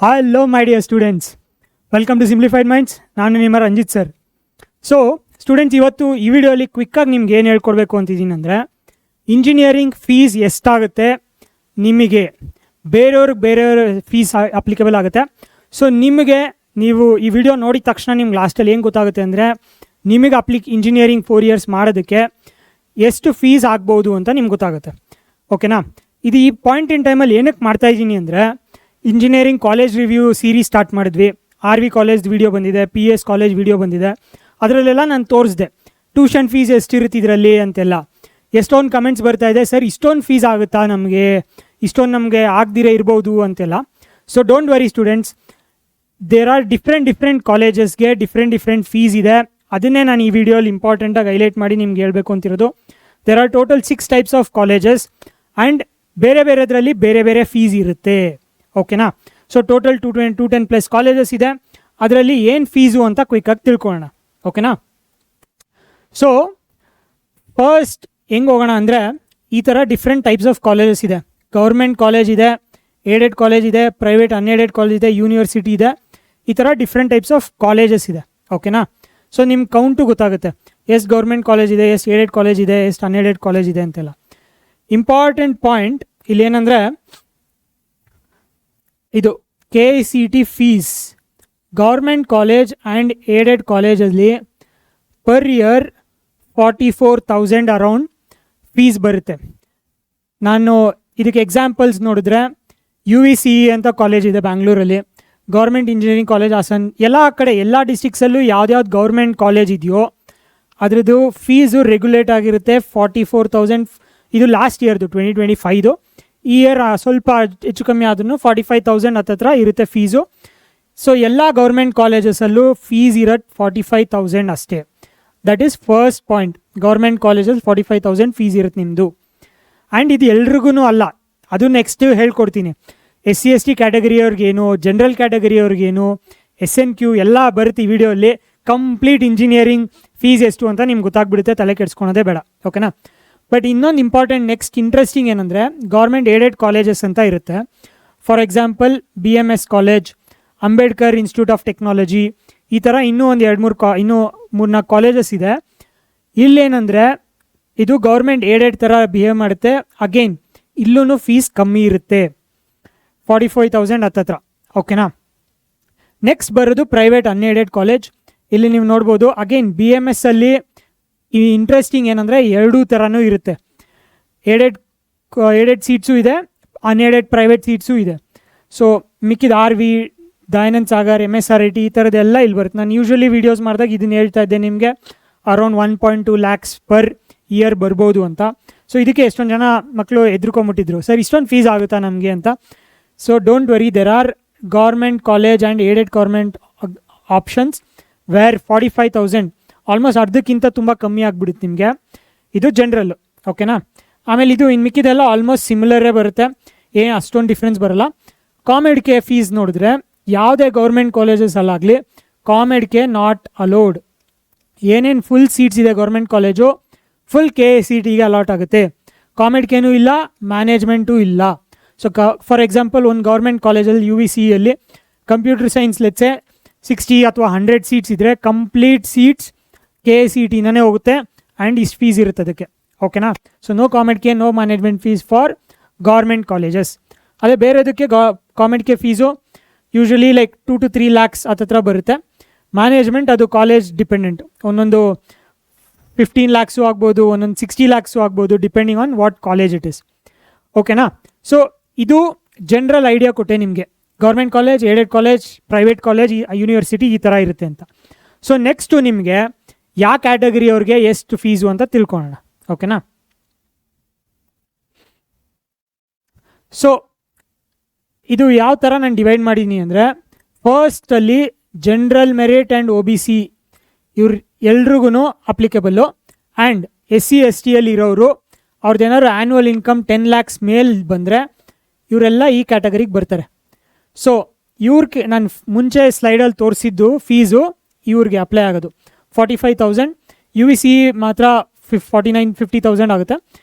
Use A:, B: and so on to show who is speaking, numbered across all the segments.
A: Hello my dear students, welcome to simplified minds. ನಾನು ನಿಮ್ಮ Ranjit sir. So students, ಇವತ್ತು ಈ ವಿಡಿಯೋಲಿ ಕ್ವಿಕ್ಕಾಗಿ ನಿಮ್ಗೆ ಏನು ಹೇಳ್ಕೊಡ್ಬೇಕು ಅಂತಿದ್ದೀನಿ ಅಂದರೆ, ಇಂಜಿನಿಯರಿಂಗ್ ಫೀಸ್ ಎಷ್ಟಾಗುತ್ತೆ ನಿಮಗೆ, ಬೇರೆಯವ್ರ ಫೀಸ್ ಅಪ್ಲಿಕೇಬಲ್ ಆಗುತ್ತೆ. ಸೊ ನಿಮಗೆ ನೀವು ಈ ವಿಡಿಯೋ ನೋಡಿದ ತಕ್ಷಣ ನಿಮ್ಗೆ ಲಾಸ್ಟಲ್ಲಿ ಏನು ಗೊತ್ತಾಗುತ್ತೆ ಅಂದರೆ, ನಿಮಗೆ ಇಂಜಿನಿಯರಿಂಗ್ 4 years ಮಾಡೋದಕ್ಕೆ ಎಷ್ಟು ಫೀಸ್ ಆಗ್ಬೋದು ಅಂತ ನಿಮ್ಗೆ ಗೊತ್ತಾಗುತ್ತೆ. ಓಕೆನಾ? ಇದು ಈ ಪಾಯಿಂಟ್ ಇನ್ ಟೈಮಲ್ಲಿ ಏನಕ್ಕೆ ಮಾಡ್ತಾಯಿದ್ದೀನಿ ಅಂದರೆ, engineering college review series start ಮಾಡಿದ್ವಿ. RV ಕಾಲೇಜ್ ವಿಡಿಯೋ ಬಂದಿದೆ, PS ಕಾಲೇಜ್ ವಿಡಿಯೋ ಬಂದಿದೆ. ಅದರಲ್ಲೆಲ್ಲ ನಾನು ತೋರಿಸಿದೆ ಟ್ಯೂಷನ್ ಫೀಸ್ ಎಷ್ಟಿರುತ್ತೆ ಇದರಲ್ಲಿ ಅಂತೆಲ್ಲ. ಎಷ್ಟೊಂದು ಕಮೆಂಟ್ಸ್ ಬರ್ತಾ ಇದೆ, ಸರ್ ಇಷ್ಟೊಂದು ಫೀಸ್ ಆಗುತ್ತಾ ನಮಗೆ, ಇಷ್ಟೊಂದು ನಮಗೆ ಆಗದಿರೇ ಇರ್ಬೋದು ಅಂತೆಲ್ಲ. So don't worry students, there are different ಕಾಲೇಜಸ್ಗೆ ಡಿಫ್ರೆಂಟ್ ಫೀಸ್ ಇದೆ. ಅದನ್ನೇ ನಾನು ಈ ವಿಡಿಯೋಲಿ ಇಂಪಾರ್ಟೆಂಟಾಗಿ ಹೈಲೈಟ್ ಮಾಡಿ ನಿಮ್ಗೆ ಹೇಳಬೇಕು ಅಂತಿರೋದು. There are total 6 types of colleges and ಬೇರೆದ್ರಲ್ಲಿ ಬೇರೆ ಫೀಸ್ ಇರುತ್ತೆ. ಓಕೆನಾ? ಸೊ ಟೋಟಲ್ 210+ ಕಾಲೇಜಸ್ ಇದೆ. ಅದರಲ್ಲಿ ಏನು ಫೀಸು ಅಂತ ಕ್ವಿಕ್ಕಾಗಿ ತಿಳ್ಕೊಳ್ಳೋಣ. ಓಕೆನಾ? ಸೊ ಫಸ್ಟ್ ಹೆಂಗೆ ಹೋಗೋಣ ಅಂದರೆ, ಈ ಥರ ಡಿಫ್ರೆಂಟ್ ಟೈಪ್ಸ್ ಆಫ್ ಕಾಲೇಜಸ್ ಇದೆ. ಗೌರ್ಮೆಂಟ್ ಕಾಲೇಜ್ ಇದೆ, ಏಡೆಡ್ ಕಾಲೇಜ್ ಇದೆ, ಪ್ರೈವೇಟ್ ಅನ್ಏಡೆಡ್ ಕಾಲೇಜ್ ಇದೆ, ಯೂನಿವರ್ಸಿಟಿ ಇದೆ. ಈ ಥರ ಡಿಫ್ರೆಂಟ್ ಟೈಪ್ಸ್ ಆಫ್ ಕಾಲೇಜಸ್ ಇದೆ. ಓಕೆನಾ? ಸೊ ನಿಮ್ಮ ಕೌಂಟು ಗೊತ್ತಾಗುತ್ತೆ, ಎಷ್ಟು ಗೌರ್ಮೆಂಟ್ ಕಾಲೇಜ್ ಇದೆ, ಎಷ್ಟು ಏಡೆಡ್ ಕಾಲೇಜ್ ಇದೆ, ಎಷ್ಟು ಅನ್ಏಡೆಡ್ ಕಾಲೇಜ್ ಇದೆ ಅಂತೆಲ್ಲ. ಇಂಪಾರ್ಟೆಂಟ್ ಪಾಯಿಂಟ್ ಇಲ್ಲೇನೆಂದರೆ, ಇದು KICT fees government college and aided ಕಾಲೇಜಲ್ಲಿ ಪರ್ ಇಯರ್ 44,000 ಅರೌಂಡ್ ಫೀಸ್ ಬರುತ್ತೆ. ನಾನು ಇದಕ್ಕೆ ಎಕ್ಸಾಂಪಲ್ಸ್ ನೋಡಿದ್ರೆ, UVCE ಅಂತ ಕಾಲೇಜ್ ಇದೆ ಬ್ಯಾಂಗ್ಳೂರಲ್ಲಿ, ಗೌರ್ಮೆಂಟ್ ಇಂಜಿನಿಯರಿಂಗ್ ಕಾಲೇಜ್ ಹಾಸನ್, ಎಲ್ಲ ಕಡೆ ಎಲ್ಲ ಡಿಸ್ಟ್ರಿಕ್ಸಲ್ಲೂ ಯಾವ್ದು ಗೌರ್ಮೆಂಟ್ ಕಾಲೇಜ್ ಇದೆಯೋ ಅದರದ್ದು ಫೀಸು ರೆಗ್ಯುಲೇಟ್ ಆಗಿರುತ್ತೆ 44,000. ಇದು ಲಾಸ್ಟ್ ಇಯರ್ದು 2025. ಈ ಇಯರ್ ಸ್ವಲ್ಪ ಹೆಚ್ಚು ಕಮ್ಮಿ ಆದ್ರೂ 45,000 ಹತ್ತತ್ರ ಇರುತ್ತೆ ಫೀಸು. ಸೊ ಎಲ್ಲ ಗೌರ್ಮೆಂಟ್ ಕಾಲೇಜಸಲ್ಲೂ ಫೀಸ್ ಇರೋದು 45,000 ಅಷ್ಟೇ. That is first point. Government ಕಾಲೇಜಲ್ಲಿ 45,000 ಫೀಸ್ ಇರುತ್ತೆ ನಿಮ್ಮದು. ಆ್ಯಂಡ್ ಇದು ಎಲ್ರಿಗೂ ಅಲ್ಲ, ಅದು ನೆಕ್ಸ್ಟ್ ಹೇಳ್ಕೊಡ್ತೀನಿ. SC/ST ಕ್ಯಾಟಗರಿಯವ್ರಿಗೇನು, ಜನರಲ್ ಕ್ಯಾಟಗರಿಯವ್ರಿಗೇನು, SNQ ಎಲ್ಲ ಬರುತ್ತೆ ಈ ವಿಡಿಯೋಲ್ಲಿ. ಕಂಪ್ಲೀಟ್ ಇಂಜಿನಿಯರಿಂಗ್ ಫೀಸ್ ಎಷ್ಟು ಅಂತ ನಿಮ್ಗೆ ಗೊತ್ತಾಗ್ಬಿಡುತ್ತೆ, ತಲೆ ಕೆಡ್ಸ್ಕೊಳೋದೇ ಬೇಡ. ಓಕೆನಾ? ಬಟ್ ಇನ್ನೊಂದು ಇಂಪಾರ್ಟೆಂಟ್ ನೆಕ್ಸ್ಟ್ ಇಂಟ್ರೆಸ್ಟಿಂಗ್ ಏನಂದರೆ, ಗೌರ್ಮೆಂಟ್ ಏಡೆಡ್ ಕಾಲೇಜಸ್ ಅಂತ ಇರುತ್ತೆ. For example BMS college, Ambedkar institute of technology, ಈ ಥರ ಇನ್ನೂ ಒಂದು 3-4 ಕಾಲೇಜಸ್ ಇದೆ. ಇಲ್ಲೇನೆಂದರೆ, ಇದು ಗೌರ್ಮೆಂಟ್ ಏಡೆಡ್ ಥರ ಬಿಹೇವ್ ಮಾಡುತ್ತೆ. ಅಗೈನ್ ಇಲ್ಲೂ ಫೀಸ್ ಕಮ್ಮಿ ಇರುತ್ತೆ, 45,000 ಹತ್ತತ್ರ. ಓಕೆನಾ? ನೆಕ್ಸ್ಟ್ ಬರೋದು ಪ್ರೈವೇಟ್ ಅನ್ಏಡೆಡ್ ಕಾಲೇಜ್. ಇಲ್ಲಿ ನೀವು ನೋಡ್ಬೋದು, ಅಗೈನ್ BMS ಅಲ್ಲಿ ಈ ಇಂಟ್ರೆಸ್ಟಿಂಗ್ ಏನಂದರೆ, ಎರಡೂ ಥರನೂ ಇರುತ್ತೆ. ಏಡೆಡ್ ಸೀಟ್ಸು ಇದೆ, ಅನ್ಏಡೆಡ್ ಪ್ರೈವೇಟ್ ಸೀಟ್ಸು ಇದೆ. ಸೊ ಮಿಕ್ಕಿದ RV, ದಯಾನಂದ್ ಸಾಗರ್, MSRIT ಈ ಥರದ್ದೆಲ್ಲ ಇಲ್ಲಿ ಬರುತ್ತೆ. ನಾನು ಯೂಶ್ವಲಿ ವೀಡಿಯೋಸ್ ಮಾಡಿದಾಗ ಇದನ್ನು ಹೇಳ್ತಾ ಇದ್ದೆ ನಿಮಗೆ, ಅರೌಂಡ್ 1.2 lakhs ಪರ್ ಇಯರ್ ಬರ್ಬೋದು ಅಂತ. ಸೊ ಇದಕ್ಕೆ ಎಷ್ಟೊಂದು ಜನ ಮಕ್ಕಳು ಎದ್ರುಕೊಂಬಿಟ್ಟಿದ್ರು, ಸರ್ ಇಷ್ಟೊಂದು ಫೀಸ್ ಆಗುತ್ತಾ ನಮಗೆ ಅಂತ. So don't worry, there are government college and aided government options where 45,000 almost ಅರ್ಧಕ್ಕಿಂತ ತುಂಬ ಕಮ್ಮಿ ಆಗಿಬಿಡುತ್ತೆ ನಿಮಗೆ. ಇದು ಜನರಲ್ಲು. ಓಕೆನಾ? ಆಮೇಲೆ ಇದು ಇನ್ನು ಮಿಕ್ಕಿದೆಲ್ಲ ಆಲ್ಮೋಸ್ಟ್ ಸಿಮಿಲರೇ ಬರುತ್ತೆ, ಏನು ಅಷ್ಟೊಂದು ಡಿಫ್ರೆನ್ಸ್ ಬರೋಲ್ಲ. ಕಾಮೆಡ್ಗೆ ಫೀಸ್ ನೋಡಿದ್ರೆ, ಯಾವುದೇ ಗೌರ್ಮೆಂಟ್ ಕಾಲೇಜಸಲ್ಲಾಗಲಿ ಕಾಮೆಡ್ಗೆ ನಾಟ್ ಅಲೋಡ್. ಏನೇನು ಫುಲ್ ಸೀಟ್ಸ್ ಇದೆ ಗೌರ್ಮೆಂಟ್ ಕಾಲೇಜು, ಫುಲ್ KICTಗೆ ಅಲಾಟ್ ಆಗುತ್ತೆ. ಕಾಮೆಡ್ಗೇನೂ ಇಲ್ಲ, ಮ್ಯಾನೇಜ್ಮೆಂಟು ಇಲ್ಲ. ಸೊ ಫಾರ್ ಎಕ್ಸಾಂಪಲ್ ಒಂದು ಗೌರ್ಮೆಂಟ್ ಕಾಲೇಜಲ್ಲಿ UVCEಯಲ್ಲಿ ಕಂಪ್ಯೂಟರ್ ಸೈನ್ಸ್ ಲೆಟ್ಸೆ 60 ಅಥವಾ 100 ಸೀಟ್ಸ್ ಇದ್ದರೆ, ಕಂಪ್ಲೀಟ್ ಸೀಟ್ಸ್ KICTನೇ ಹೋಗುತ್ತೆ ಆ್ಯಂಡ್ ಇಷ್ಟು ಫೀಸ್ ಇರುತ್ತೆ ಅದಕ್ಕೆ. ಓಕೆನಾ? ಸೊ ನೋ ಕಾಮೆಡ್ಗೆ, no management fees for government colleges. ಅದೇ ಬೇರೆದಕ್ಕೆ ಕಾಮೆಡ್ಗೆ fees usually like 2 to 3 lakhs ಹತ್ತತ್ರ ಬರುತ್ತೆ. ಮ್ಯಾನೇಜ್ಮೆಂಟ್ ಅದು ಕಾಲೇಜ್ ಡಿಪೆಂಡೆಂಟ್, ಒಂದೊಂದು 15 lakhs ಆಗ್ಬೋದು, ಒಂದೊಂದು 60 lakhs ಆಗ್ಬೋದು, depending on what college it is. ಓಕೆನಾ? ಸೊ ಇದು ಜನರಲ್ ಐಡಿಯಾ ಕೊಟ್ಟೆ ನಿಮಗೆ, government college, aided college, private college, university ಈ ಥರ ಇರುತ್ತೆ ಅಂತ. ಸೊ ನೆಕ್ಸ್ಟು ನಿಮಗೆ ಯಾವ ಕ್ಯಾಟಗರಿಯವ್ರಿಗೆ ಎಷ್ಟು ಫೀಸು ಅಂತ ತಿಳ್ಕೊಳ್ಳೋಣ. ಓಕೆನಾ? ಸೊ ಇದು ಯಾವ ಥರ ನಾನು ಡಿವೈಡ್ ಮಾಡಿದ್ದೀನಿ ಅಂದರೆ, ಫಸ್ಟಲ್ಲಿ ಜನರಲ್ ಮೆರಿಟ್ ಆ್ಯಂಡ್ OBC ಇವ್ರು ಎಲ್ರಿಗೂ ಅಪ್ಲಿಕೇಬಲ್ಲು. ಆ್ಯಂಡ್ SC/STಯಲ್ಲಿ ಇರೋರು ಅವ್ರದ್ದೇನಾದ್ರು ಆ್ಯನ್ಯುವಲ್ ಇನ್ಕಮ್ 10 lakhs ಮೇಲ್ ಬಂದರೆ ಇವರೆಲ್ಲ ಈ ಕ್ಯಾಟಗರಿಗೆ ಬರ್ತಾರೆ. ಸೊ ಇವ್ರಿಗೆ ನಾನು ಮುಂಚೆ ಸ್ಲೈಡಲ್ಲಿ ತೋರಿಸಿದ್ದು ಫೀಸು ಇವ್ರಿಗೆ ಅಪ್ಲೈ ಆಗೋದು 45,000. UVCE ಮಾತ್ರ 49-50,000 ಆಗುತ್ತೆ.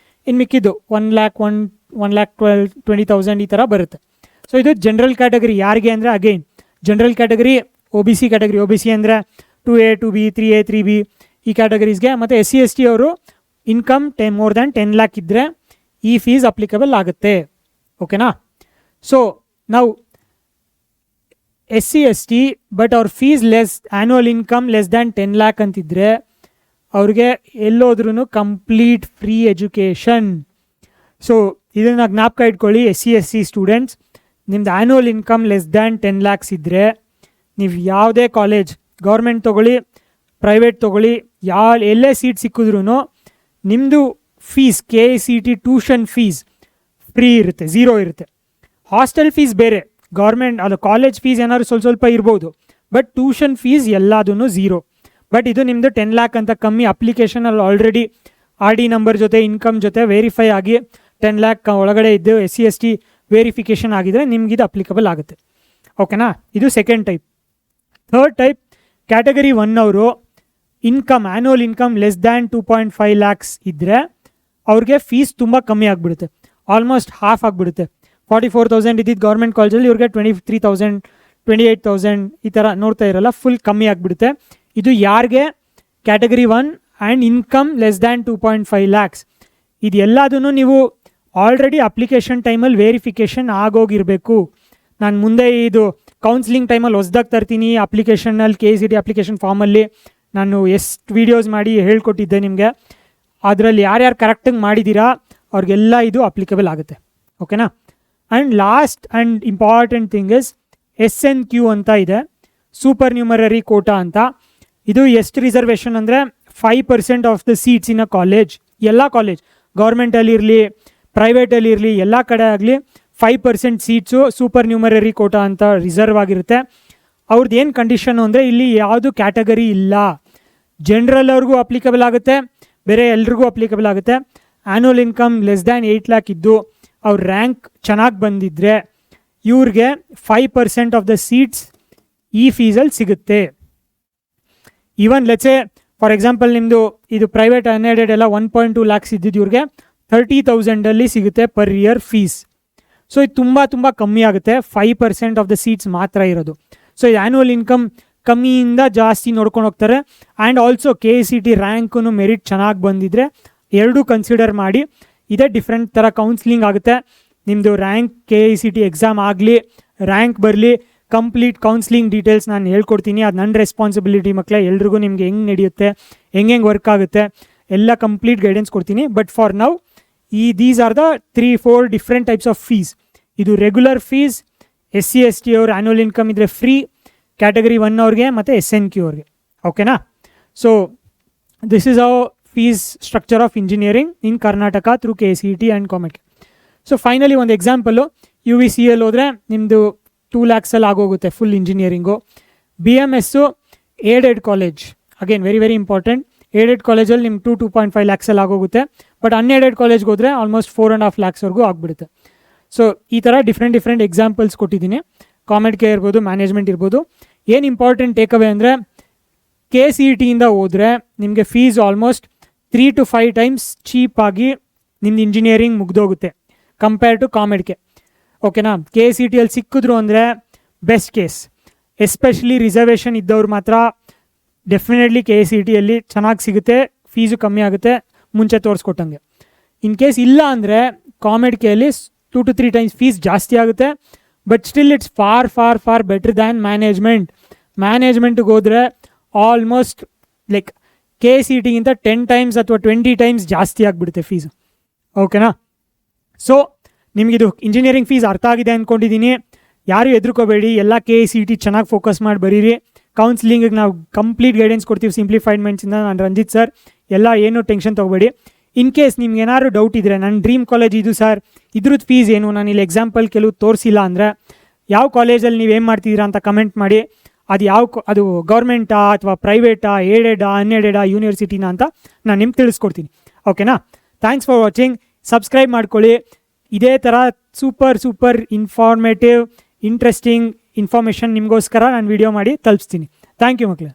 A: ಇನ್ನು ಮಿಕ್ಕಿದ್ದು 1 lakh 20,000 ಈ ಥರ ಬರುತ್ತೆ. ಸೊ ಇದು ಜನರಲ್ ಕ್ಯಾಟಗರಿ. ಯಾರಿಗೆ ಅಂದರೆ again general category, O B C category. O B C ಅಂದರೆ 2A 2B 3A 3B ಈ ಕ್ಯಾಟಗರೀಸ್ಗೆ. ಮತ್ತು SC/ST ಅವರು ಇನ್ಕಮ್ ಮೋರ್ ದ್ಯಾನ್ 10 lakh ಇದ್ದರೆ ಈ ಫೀಸ್ ಅಪ್ಲಿಕಬಲ್ ಆಗುತ್ತೆ. ಓಕೆನಾ? ಸೊ ನಾವು SC/ST ಬಟ್ ಅವ್ರ fees less, annual income less than 10 lakh ಅಂತಿದ್ರೆ ಅವ್ರಿಗೆ ಎಲ್ಲೋದ್ರೂ ಕಂಪ್ಲೀಟ್ ಫ್ರೀ ಎಜುಕೇಷನ್. ಸೊ ಇದನ್ನು ಜ್ಞಾಪಕ ಇಟ್ಕೊಳ್ಳಿ SC/ST ಸ್ಟೂಡೆಂಟ್ಸ್. ನಿಮ್ದು annual income less than 10 lakhs ಇದ್ದರೆ ನೀವು ಯಾವುದೇ ಕಾಲೇಜ್, ಗೌರ್ಮೆಂಟ್ ತೊಗೊಳ್ಳಿ, ಪ್ರೈವೇಟ್ ತೊಗೊಳ್ಳಿ, ಎಲ್ಲೇ ಸೀಟ್ ಸಿಕ್ಕಿದ್ರೂ ನಿಮ್ಮದು fees KCET tuition fees free ಇರುತ್ತೆ, 0 ಇರುತ್ತೆ. ಹಾಸ್ಟೆಲ್ ಫೀಸ್ ಬೇರೆ, ಗೌರ್ಮೆಂಟ್ ಅದು ಕಾಲೇಜ್ ಫೀಸ್ ಏನಾದ್ರು ಸ್ವಲ್ಪ ಇರ್ಬೋದು, ಬಟ್ ಟ್ಯೂಷನ್ ಫೀಸ್ ಎಲ್ಲದೂ 0. ಬಟ್ ಇದು ನಿಮ್ಮದು 10 lakh ಅಂತ ಕಮ್ಮಿ ಅಪ್ಲಿಕೇಶನಲ್ಲಿ ಆಲ್ರೆಡಿ RD ನಂಬರ್ ಜೊತೆ ಇನ್ಕಮ್ ಜೊತೆ ವೆರಿಫೈ ಆಗಿ 10 lakh ಒಳಗಡೆ ಇದ್ದು SC/ST ವೆರಿಫಿಕೇಷನ್ ಆಗಿದ್ರೆ ನಿಮ್ಗೆ ಇದು ಅಪ್ಲಿಕಬಲ್ ಆಗುತ್ತೆ. ಓಕೆನಾ? ಇದು second type. Third type category 1 ಅವರು income, annual income less than 2.5 lakhs ಇದ್ದರೆ ಅವ್ರಿಗೆ ಫೀಸ್ ತುಂಬ ಕಮ್ಮಿ ಆಗಿಬಿಡುತ್ತೆ, ಆಲ್ಮೋಸ್ಟ್ ಹಾಫ್ ಆಗಿಬಿಡುತ್ತೆ. 44,000 ಇದ್ದಿದ್ದು ಗೌರ್ಮೆಂಟ್ ಕಾಲೇಜಲ್ಲಿ ಇವ್ರಿಗೆ 23,000 28,000 ಈ ಥರ ನೋಡ್ತಾ ಇರಲ್ಲ, ಫುಲ್ ಕಮ್ಮಿ ಆಗಿಬಿಡುತ್ತೆ. ಇದು ಯಾರಿಗೆ? Category 1 and income less than 2.5 lakhs. ಇದು ಎಲ್ಲದೂ ನೀವು ಆಲ್ರೆಡಿ ಅಪ್ಲಿಕೇಶನ್ ಟೈಮಲ್ಲಿ ವೆರಿಫಿಕೇಷನ್ ಆಗೋಗಿರಬೇಕು. ನಾನು ಮುಂದೆ ಇದು ಕೌನ್ಸಿಲಿಂಗ್ ಟೈಮಲ್ಲಿ ಹೊಸ್ದಾಗಿ ತರ್ತೀನಿ ಅಪ್ಲಿಕೇಶನಲ್ಲಿ, KCET ಅಪ್ಲಿಕೇಶನ್ ಫಾರ್ಮಲ್ಲಿ ನಾನು ಎಷ್ಟು ವೀಡಿಯೋಸ್ ಮಾಡಿ ಹೇಳ್ಕೊಟ್ಟಿದ್ದೆ ನಿಮಗೆ. ಅದರಲ್ಲಿ ಯಾರ್ಯಾರು ಕರೆಕ್ಟಾಗಿ ಮಾಡಿದ್ದೀರಾ ಅವ್ರಿಗೆಲ್ಲ ಇದು ಅಪ್ಲಿಕಬಲ್ ಆಗುತ್ತೆ. ಓಕೆನಾ? And last and important thing is SNQ ಅಂತ ಇದೆ, ಸೂಪರ್ ನ್ಯೂಮರರಿ ಕೋಟಾ ಅಂತ. ಇದು ಎಷ್ಟು ರಿಸರ್ವೇಷನ್ ಅಂದರೆ 5% of the seats in a college, ಎಲ್ಲ ಕಾಲೇಜ್ ಗೌರ್ಮೆಂಟಲ್ಲಿರಲಿ ಪ್ರೈವೇಟಲ್ಲಿರಲಿ ಎಲ್ಲ ಕಡೆ ಆಗಲಿ 5% ಸೀಟ್ಸು ಸೂಪರ್ ನ್ಯೂಮರರಿ ಕೋಟಾ ಅಂತ ರಿಸರ್ವ್ ಆಗಿರುತ್ತೆ. ಅವ್ರದ್ದು ಏನು ಕಂಡೀಷನು ಅಂದರೆ ಇಲ್ಲಿ ಯಾವುದು ಕ್ಯಾಟಗರಿ ಇಲ್ಲ, ಜನರಲ್ ಅವ್ರಿಗೂ ಅಪ್ಲಿಕಬಲ್ ಆಗುತ್ತೆ, ಬೇರೆ ಎಲ್ರಿಗೂ ಅಪ್ಲಿಕಬಲ್ ಆಗುತ್ತೆ. Annual income less than 8 lakh ಇದ್ದು ಅವ್ರ ರ್ಯಾಂಕ್ ಚೆನ್ನಾಗಿ ಬಂದಿದ್ದರೆ ಇವ್ರಿಗೆ 5% ಆಫ್ ದ ಸೀಟ್ಸ್ ಈ ಫೀಸಲ್ಲಿ ಸಿಗುತ್ತೆ. ಈವನ್ ಲೆಟ್ಸೆ ಫಾರ್ ಎಕ್ಸಾಂಪಲ್ ನಿಮ್ಮದು ಇದು ಪ್ರೈವೇಟ್ ಅನ್ಎಡೆಡ್ ಎಲ್ಲ 1.2 lakhs ಇದ್ದಿದ್ದು ಇವ್ರಿಗೆ 30,000 ಸಿಗುತ್ತೆ ಪರ್ ಇಯರ್ ಫೀಸ್. ಸೊ ಇದು ತುಂಬ ಕಮ್ಮಿ ಆಗುತ್ತೆ, 5% ಆಫ್ ದ ಸೀಟ್ಸ್ ಮಾತ್ರ ಇರೋದು. ಸೊ ಇದು ಆ್ಯನ್ಯುವಲ್ ಇನ್ಕಮ್ ಕಮ್ಮಿಯಿಂದ ಜಾಸ್ತಿ ನೋಡ್ಕೊಂಡು ಹೋಗ್ತಾರೆ. And also KCET rank merit ಚೆನ್ನಾಗಿ ಬಂದಿದ್ದರೆ ಎರಡೂ ಕನ್ಸಿಡರ್ ಮಾಡಿ ಇದೇ ಡಿಫ್ರೆಂಟ್ ಥರ ಕೌನ್ಸಿಲಿಂಗ್ ಆಗುತ್ತೆ. ನಿಮ್ಮದು ರ್ಯಾಂಕ್ KCET ಎಕ್ಸಾಮ್ ಆಗಲಿ, ರ್ಯಾಂಕ್ ಬರಲಿ, ಕಂಪ್ಲೀಟ್ ಕೌನ್ಸಿಲಿಂಗ್ ಡೀಟೇಲ್ಸ್ ನಾನು ಹೇಳ್ಕೊಡ್ತೀನಿ. ಅದು ನನ್ನ ರೆಸ್ಪಾನ್ಸಿಬಿಲಿಟಿ ಮಕ್ಕಳೇ. ಎಲ್ರಿಗೂ ನಿಮಗೆ ಹೆಂಗೆ ನಡೆಯುತ್ತೆ, ಹೆಂಗೆ ವರ್ಕ್ ಆಗುತ್ತೆ ಎಲ್ಲ ಕಂಪ್ಲೀಟ್ ಗೈಡೆನ್ಸ್ ಕೊಡ್ತೀನಿ. But for now these are the 3-4 different types of fees. ಇದು ರೆಗ್ಯುಲರ್ ಫೀಸ್, SC/ST ಅವ್ರ ಆ್ಯನ್ಯುವಲ್ ಇನ್ಕಮ್ ಇದ್ದರೆ ಫ್ರೀ, ಕ್ಯಾಟಗರಿ 1 ಅವ್ರಿಗೆ ಮತ್ತು SNQ ಅವ್ರಿಗೆ. ಓಕೆನಾ? So this is our fees structure of engineering in Karnataka through KCET and comet. So finally ಒಂದು example, UVCL ಹೋದರೆ ನಿಮ್ಮದು 2 lakhs ಆಗೋಗುತ್ತೆ full engineering. BMS aided college, again very important. Aided ಕಾಲೇಜಲ್ಲಿ ನಿಮ್ಗೆ 2.5 lakhs ಆಗೋಗುತ್ತೆ. ಬಟ್ ಅನ್ಏಡೆಡ್ ಕಾಲೇಜ್ಗೆ ಹೋದರೆ ಆಲ್ಮೋಸ್ಟ್ 4.5 lakhsವರೆಗೂ ಆಗಿಬಿಡುತ್ತೆ. ಸೊ ಈ ಥರ ಡಿಫ್ರೆಂಟ್ ಎಕ್ಸಾಂಪಲ್ಸ್ ಕೊಟ್ಟಿದ್ದೀನಿ. ಕಾಮೆಡ್ಗೆ ಇರ್ಬೋದು, ಮ್ಯಾನೇಜ್ಮೆಂಟ್ ಇರ್ಬೋದು. ಏನು ಇಂಪಾರ್ಟೆಂಟ್ ಟೇಕ್ ಅವೇ ಅಂದರೆ KCETಯಿಂದ ಹೋದರೆ ನಿಮಗೆ ಫೀಸ್ ಆಲ್ಮೋಸ್ಟ್ 3 to 5 times ಚೀಪಾಗಿ ನಿಮ್ದು ಇಂಜಿನಿಯರಿಂಗ್ ಮುಗ್ದೋಗುತ್ತೆ ಕಂಪೇರ್ ಟು ಕಾಮೆಡ್ಗೆ. ಓಕೆನಾ? KCETಯಲ್ಲಿ ಸಿಕ್ಕಿದ್ರು ಅಂದರೆ ಬೆಸ್ಟ್ ಕೇಸ್, ಎಸ್ಪೆಷಲಿ ರಿಸರ್ವೇಷನ್ ಇದ್ದವ್ರು ಮಾತ್ರ ಡೆಫಿನೆಟ್ಲಿ KCETಯಲ್ಲಿ ಚೆನ್ನಾಗಿ ಸಿಗುತ್ತೆ, ಫೀಸು ಕಮ್ಮಿ ಆಗುತ್ತೆ ಮುಂಚೆ ತೋರಿಸ್ಕೊಟ್ಟಂಗೆ. ಇನ್ ಕೇಸ್ ಇಲ್ಲ ಅಂದರೆ ಕಾಮೆಡ್ಕೆಯಲ್ಲಿ 2 to 3 times ಫೀಸ್ ಜಾಸ್ತಿ ಆಗುತ್ತೆ. But still it's far better than ಮ್ಯಾನೇಜ್ಮೆಂಟ್ಗೆ ಹೋದರೆ ಆಲ್ಮೋಸ್ಟ್ ಲೈಕ್ KCETಗಿಂತ 10 times ಅಥವಾ 20 times ಜಾಸ್ತಿ ಆಗಿಬಿಡುತ್ತೆ ಫೀಸು. ಓಕೆನಾ? ಸೊ ನಿಮಗಿದು ಇಂಜಿನಿಯರಿಂಗ್ ಫೀಸ್ ಅರ್ಥ ಆಗಿದೆ ಅಂದ್ಕೊಂಡಿದ್ದೀನಿ. ಯಾರು ಹೆದರ್ಕೋಬೇಡಿ, ಎಲ್ಲ KCET ಚೆನ್ನಾಗಿ ಫೋಕಸ್ ಮಾಡಿ ಬರೀರಿ. ಕೌನ್ಸಿಲಿಂಗಿಗೆ ನಾವು ಕಂಪ್ಲೀಟ್ ಗೈಡೆನ್ಸ್ ಕೊಡ್ತೀವಿ ಸಿಂಪ್ಲಿಫೈಡ್ ಮೈಂಡ್ಸಿಂದ. ನಾನು ರಂಜಿತ್ ಸರ್, ಎಲ್ಲ ಏನೂ ಟೆನ್ಷನ್ ತೊಗೋಬೇಡಿ. ಇನ್ ಕೇಸ್ ನಿಮ್ಗೆ ಏನಾದ್ರು ಡೌಟ್ ಇದ್ದರೆ, ನನ್ನ ಡ್ರೀಮ್ ಕಾಲೇಜ್ ಇದು ಸರ್, ಇದ್ರದ್ದು ಫೀಸ್ ಏನು, ನಾನು ಇಲ್ಲಿ ಎಕ್ಸಾಂಪಲ್ ಕೆಲವು ತೋರಿಸಿಲ್ಲ ಅಂದರೆ ಯಾವ ಕಾಲೇಜಲ್ಲಿ ನೀವೇನು ಮಾಡ್ತಿದ್ದೀರಾ ಅಂತ ಕಮೆಂಟ್ ಮಾಡಿ. ಅದು ಗೌರ್ಮೆಂಟಾ ಅಥವಾ ಪ್ರೈವೇಟಾ, ಏಡೆಡಾ, ಅನ್ಎಡೆಡಾ, ಯೂನಿವರ್ಸಿಟಿನಾ ಅಂತ ನಾನು ನಿಮ್ಗೆ ತಿಳಿಸ್ಕೊಡ್ತೀನಿ. ಓಕೆನಾ? Thanks for watching. ಸಬ್ಸ್ಕ್ರೈಬ್ ಮಾಡ್ಕೊಳ್ಳಿ. ಇದೇ ಥರ ಸೂಪರ್ ಇನ್ಫಾರ್ಮೇಟಿವ್ ಇಂಟ್ರೆಸ್ಟಿಂಗ್ ಇನ್ಫಾರ್ಮೇಷನ್ ನಿಮಗೋಸ್ಕರ ನಾನು ವಿಡಿಯೋ ಮಾಡಿ ತಲುಪಿಸ್ತೀನಿ. ಥ್ಯಾಂಕ್ ಯು ಮಕ್ಕಳೇ.